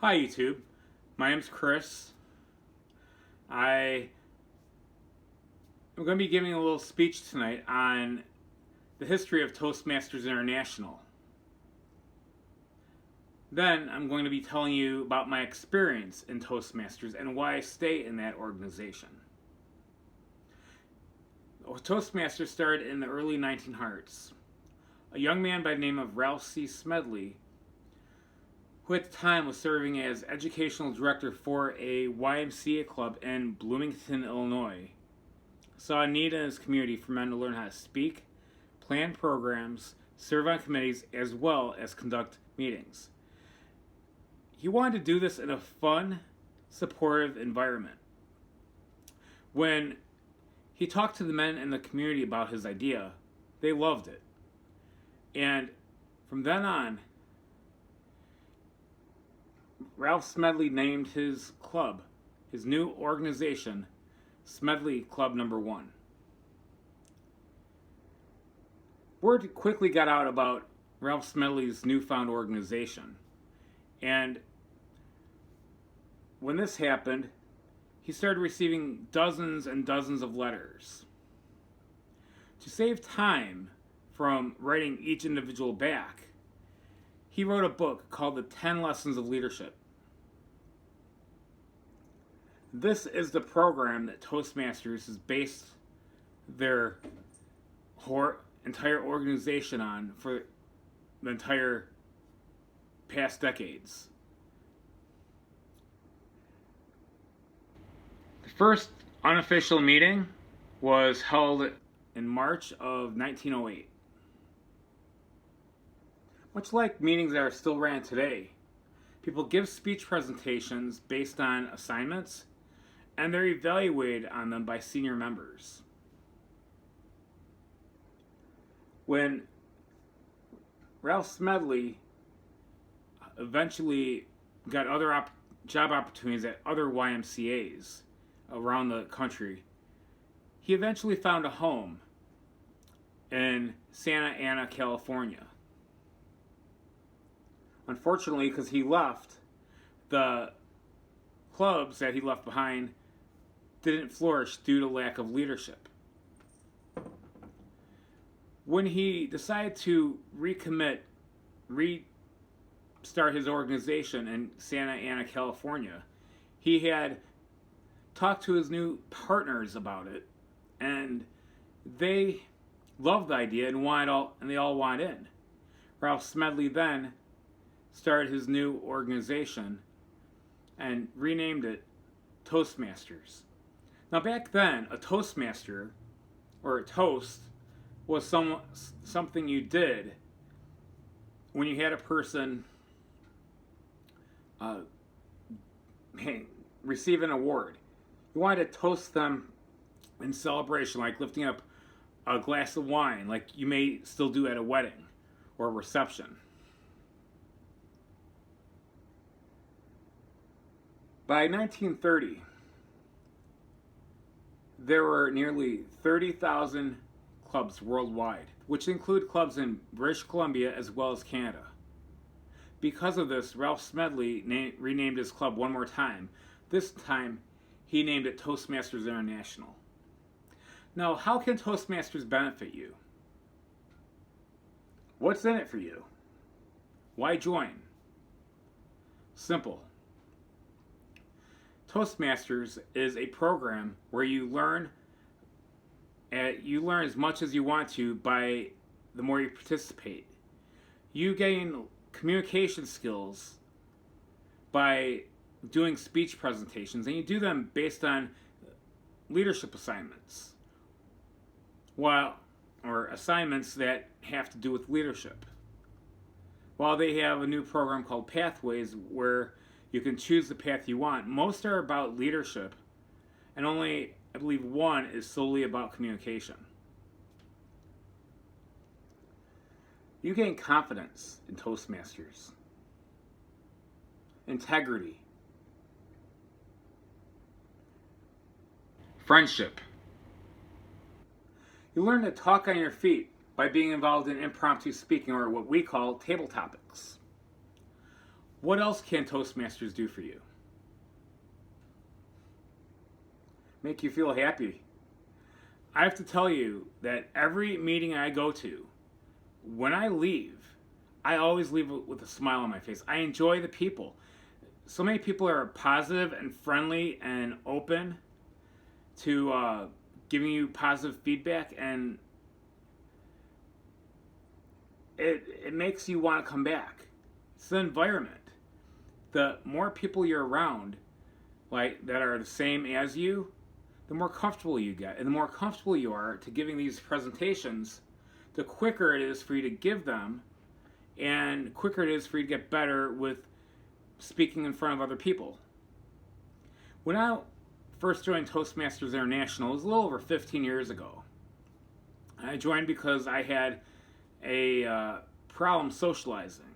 Hi YouTube, my name's Chris. I am going to be giving a little speech tonight on the history of ToastMasters International. Then I'm going to be telling you about my experience in ToastMasters and why I stay in that organization. ToastMasters started in the early 1900s. A young man by the name of Ralph C. Smedley, who at the time was serving as educational director for a YMCA club in Bloomington, Illinois, saw a need in his community for men to learn how to speak, plan programs, serve on committees, as well as conduct meetings. He wanted to do this in a fun, supportive environment. When he talked to the men in the community about his idea, they loved it. And from then on, Ralph Smedley named his club, his new organization, Smedley Club Number 1. Word quickly got out about Ralph Smedley's newfound organization. And when this happened, he started receiving dozens and dozens of letters. To save time from writing each individual back, he wrote a book called The 10 Lessons of Leadership. This is the program that ToastMasters has based their entire organization on for the entire past decades. The first unofficial meeting was held in March of 1908. Much like meetings that are still ran today, people give speech presentations based on assignments, and they're evaluated on them by senior members. When Ralph Smedley eventually got other job opportunities at other YMCAs around the country, he eventually found a home in Santa Ana, California. Unfortunately, because he left, the clubs that he left behind didn't flourish due to lack of leadership. When he decided to restart his organization in Santa Ana, California, he had talked to his new partners about it, and they loved the idea and they all wanted in. Ralph Smedley then started his new organization and renamed it ToastMasters. Now back then, a Toastmaster, or a toast, was something you did when you had a person receive an award. You wanted to toast them in celebration, like lifting up a glass of wine, like you may still do at a wedding or a reception. By 1930, there were nearly 30,000 clubs worldwide, which include clubs in British Columbia as well as Canada. Because of this, Ralph Smedley renamed his club one more time. This time, he named it ToastMasters International. Now, how can ToastMasters benefit you? What's in it for you? Why join? Simple. ToastMasters is a program where you learn as much as you want to by the more you participate. You gain communication skills by doing speech presentations, and you do them based on leadership assignments, or assignments that have to do with leadership. While they have a new program called Pathways where you can choose the path you want, most are about leadership, and only, I believe, one is solely about communication. You gain confidence in ToastMasters, integrity, friendship. You learn to talk on your feet by being involved in impromptu speaking, or what we call table topics. What else can Toastmasters do for you? Make you feel happy. I have to tell you that every meeting I go to, when I leave, I always leave with a smile on my face. I enjoy the people. So many people are positive and friendly and open to giving you positive feedback, and it makes you want to come back. It's the environment. The more people you're around, like that are the same as you, the more comfortable you get. And the more comfortable you are to giving these presentations, the quicker it is for you to give them, and quicker it is for you to get better with speaking in front of other people. When I first joined Toastmasters International, it was a little over 15 years ago. I joined because I had a problem socializing.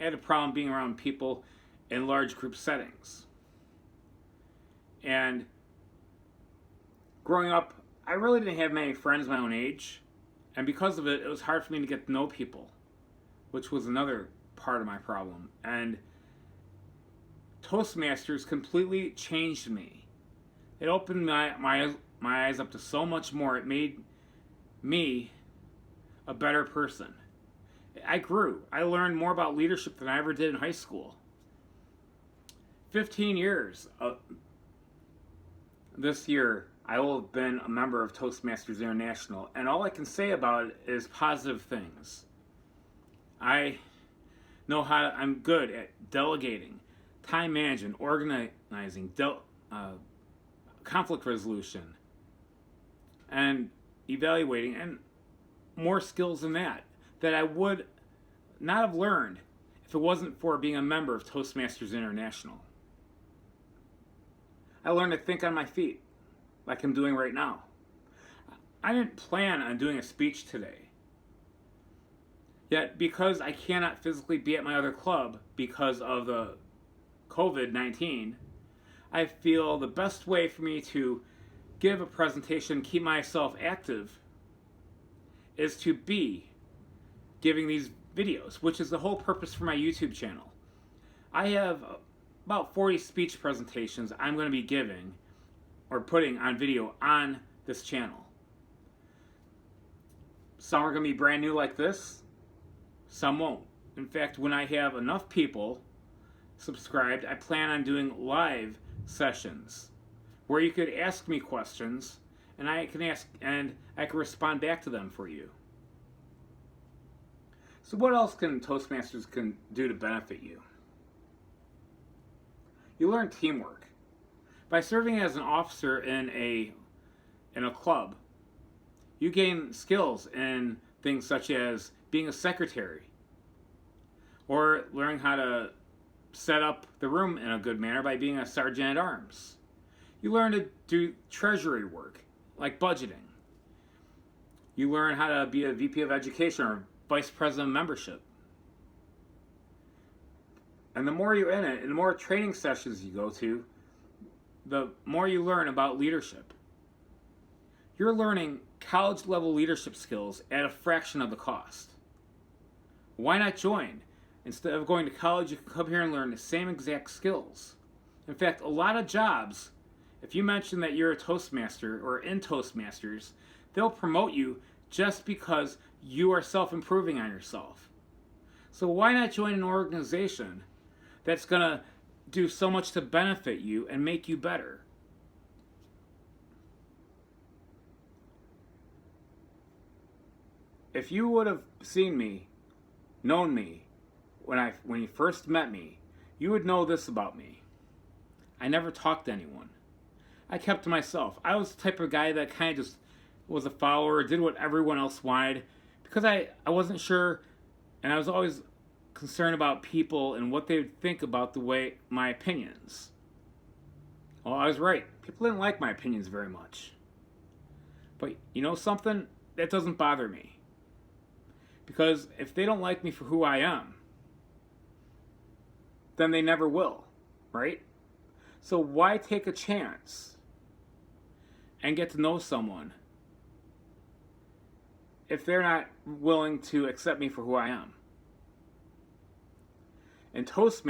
I had a problem being around people in large group settings. And growing up, I really didn't have many friends my own age. And because of it, it was hard for me to get to know people, which was another part of my problem. And Toastmasters completely changed me. It opened my eyes up to so much more. It made me a better person. I grew. I learned more about leadership than I ever did in high school. 15 years. This year, I will have been a member of Toastmasters International, and all I can say about it is positive things. I'm good at delegating, time management, organizing, conflict resolution, and evaluating, and more skills than that I would not have learned if it wasn't for being a member of Toastmasters International. I learned to think on my feet, like I'm doing right now. I didn't plan on doing a speech today. Yet, because I cannot physically be at my other club because of the COVID-19, I feel the best way for me to give a presentation, keep myself active, is to be giving these videos, which is the whole purpose for my YouTube channel. I have about 40 speech presentations I'm going to be giving or putting on video on this channel. Some are going to be brand new like this, some won't. In fact, when I have enough people subscribed, I plan on doing live sessions where you could ask me questions and I can respond back to them for you. So what else can Toastmasters do to benefit you? You learn teamwork. By serving as an officer in a club, you gain skills in things such as being a secretary, or learning how to set up the room in a good manner by being a sergeant at arms. You learn to do treasury work, like budgeting. You learn how to be a VP of education or vice president of membership. And the more you're in it, and the more training sessions you go to, the more you learn about leadership. You're learning college level leadership skills at a fraction of the cost. Why not join? Instead of going to college, you can come here and learn the same exact skills. In fact, a lot of jobs, if you mention that you're a Toastmaster or in Toastmasters, they'll promote you just because you are self-improving on yourself. So why not join an organization that's going to do so much to benefit you and make you better? If you would have seen me, known me, when you first met me, you would know this about me. I never talked to anyone. I kept to myself. I was the type of guy that kind of just was a follower, did what everyone else wanted, because I wasn't sure, and I was always concerned about people and what they would think about my opinions. Well, I was right. People didn't like my opinions very much. But you know something? That doesn't bother me. Because if they don't like me for who I am, then they never will, right? So why take a chance and get to know someone if they're not willing to accept me for who I am? And Toastmasters